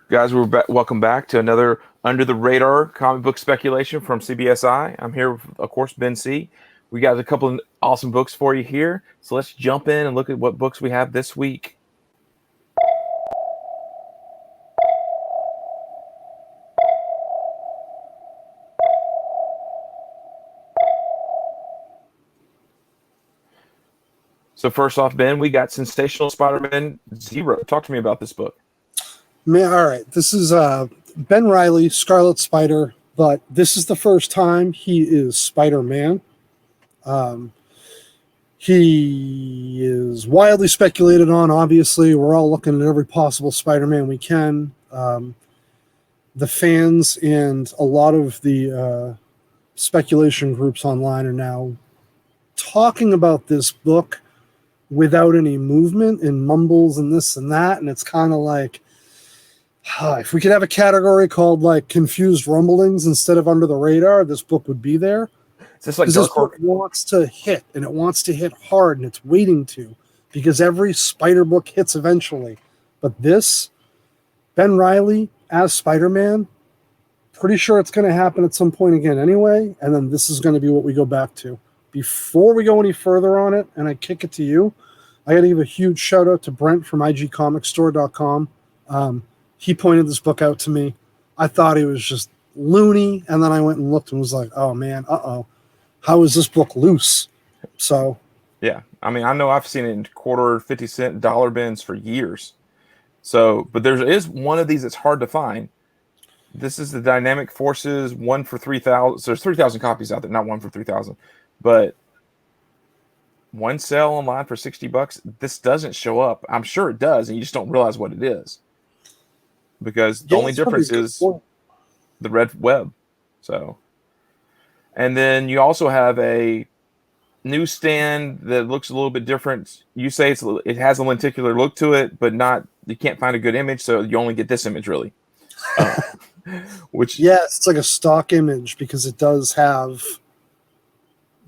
Guys, welcome back to another Under the Radar comic book speculation from CBSI. I'm here with, of course, Ben C. We got a couple of awesome books for you here. So let's jump in and look at what books we have this week. So first off, Ben, we got Sensational Spider-Man Zero. Talk to me about this book. Man, all right. This is Ben Reilly, Scarlet Spider, but this is the first time he is Spider-Man. He is widely speculated on, obviously. We're all looking at every possible Spider-Man we can. The fans and a lot of the speculation groups online are now talking about this book without any movement and mumbles and this and that, and it's kind of like, if we could have a category called like confused rumblings instead of under the radar, this book would be there. Is this like this book wants to hit, and it wants to hit hard, and it's waiting to, because every Spider book hits eventually. But this, Ben Reilly as Spider-Man, pretty sure it's going to happen at some point again anyway, and then this is going to be what we go back to. Before we go any further on it, and I kick it to you, I got to give a huge shout out to Brent from igcomicsstore.com. He pointed this book out to me. I thought he was just loony, and then I went and looked and was like, oh man, how is this book loose? So yeah, I mean, I know I've seen it in quarter, 50-cent, dollar bins for years. So, but there is one of these that's hard to find. This is the Dynamic Forces 1 for 3,000. So there's 3,000 copies out there, not 1 for 3,000. But one sale online for $60. This doesn't show up. I'm sure it does, and you just don't realize what it is, because the only difference is the red web. So, and then you also have a newsstand that looks a little bit different. You say it has a lenticular look to it, but not. You can't find a good image, so you only get this image really. Which it's like a stock image because it does have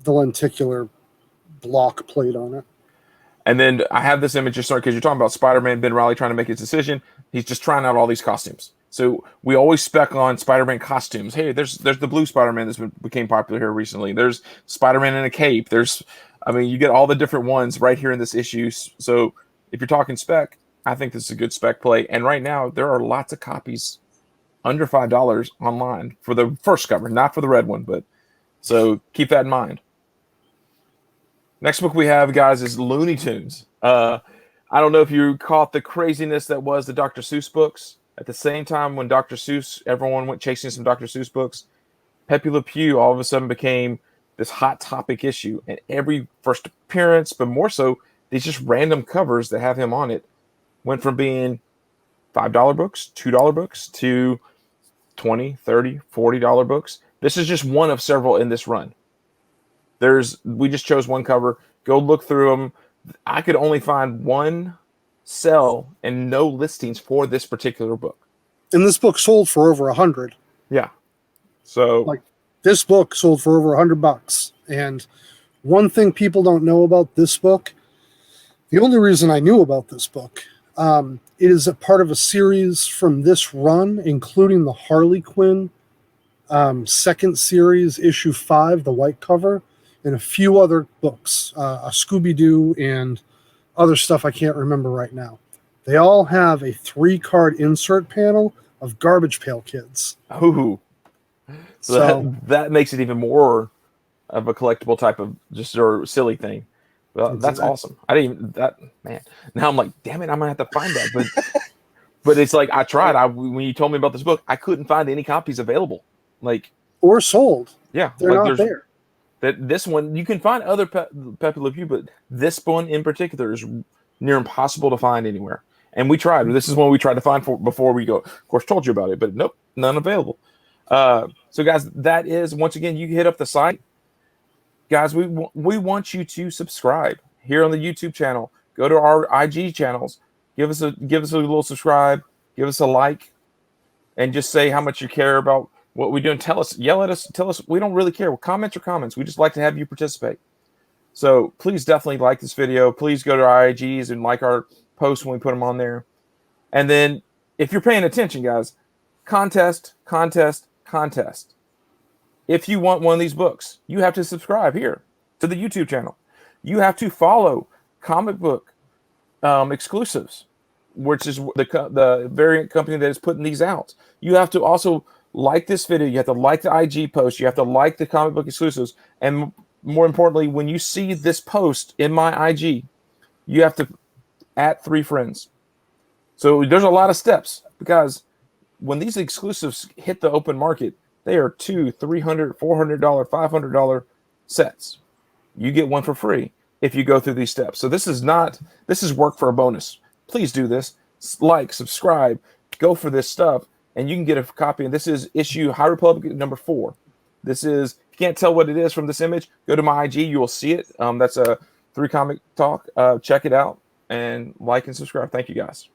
the lenticular block plate on it. And then I have this image just because you're talking about Spider-Man, Ben Reilly trying to make his decision. He's just trying out all these costumes. So we always spec on Spider-Man costumes. Hey, there's the blue Spider-Man that's became popular here recently. There's Spider-Man in a cape. You get all the different ones right here in this issue. So if you're talking spec, I think this is a good spec play. And right now there are lots of copies under $5 online for the first cover, not for the red one, but so keep that in mind. Next book we have, guys, is Looney Tunes. I don't know if you caught the craziness that was the Dr. Seuss books. At the same time when Dr. Seuss, everyone went chasing some Dr. Seuss books, Pepe Le Pew all of a sudden became this hot topic issue. And every first appearance, but more so, these just random covers that have him on it, went from being $5 books, $2 books, to $20, $30, $40 books. This is just one of several in this run. We just chose one cover. Go look through them. I could only find one sell and no listings for this particular book. And this book sold for over 100. Yeah. So like this book sold for over $100. And one thing people don't know about this book, the only reason I knew about this book, it is a part of a series from this run, including the Harley Quinn second series, issue 5, the white cover, and a few other books, a Scooby-Doo and other stuff I can't remember right now. They all have a 3-card insert panel of Garbage Pail Kids. Ooh. So that makes it even more of a collectible type of just or silly thing. Well, that's awesome. I didn't even man. Now I'm like, damn it, I'm gonna have to find that. But it's like I tried. When you told me about this book, I couldn't find any copies available, or sold. Yeah, they're not there. This one you can find other Pepe Le Pew, but this one in particular is near impossible to find anywhere. And we tried. This is one we tried to find before we go. Of course, told you about it, but nope, none available. So guys, that is once again, you hit up the site. Guys, we want you to subscribe here on the YouTube channel. Go to our IG channels. Give us a little subscribe. Give us a like, and just say how much you care about what we do. And yell at us, tell us. We don't really care. Comments are comments. We just like to have you participate. So please definitely like this video. Please go to our IGs and like our posts when we put them on there. And then if you're paying attention, guys, contest. If you want one of these books, you have to subscribe here to the YouTube channel. You have to follow Comic Book Exclusives, which is the variant company that is putting these out. You have to also like this video. You have to like the IG post. You have to like the Comic Book Exclusives. And more importantly, when you see this post in my IG, you have to add 3 friends. So there's a lot of steps, because when these exclusives hit the open market, they are $200, $300, $400, $500 sets. You get one for free if you go through these steps. So this is work for a bonus. Please do this. Like, subscribe, go for this stuff, and you can get a copy. And this is issue High Republic number 4. This is, if you can't tell what it is from this image, go to my IG. You will see it. That's a 3 Comic Talk. Check it out and like and subscribe. Thank you, guys.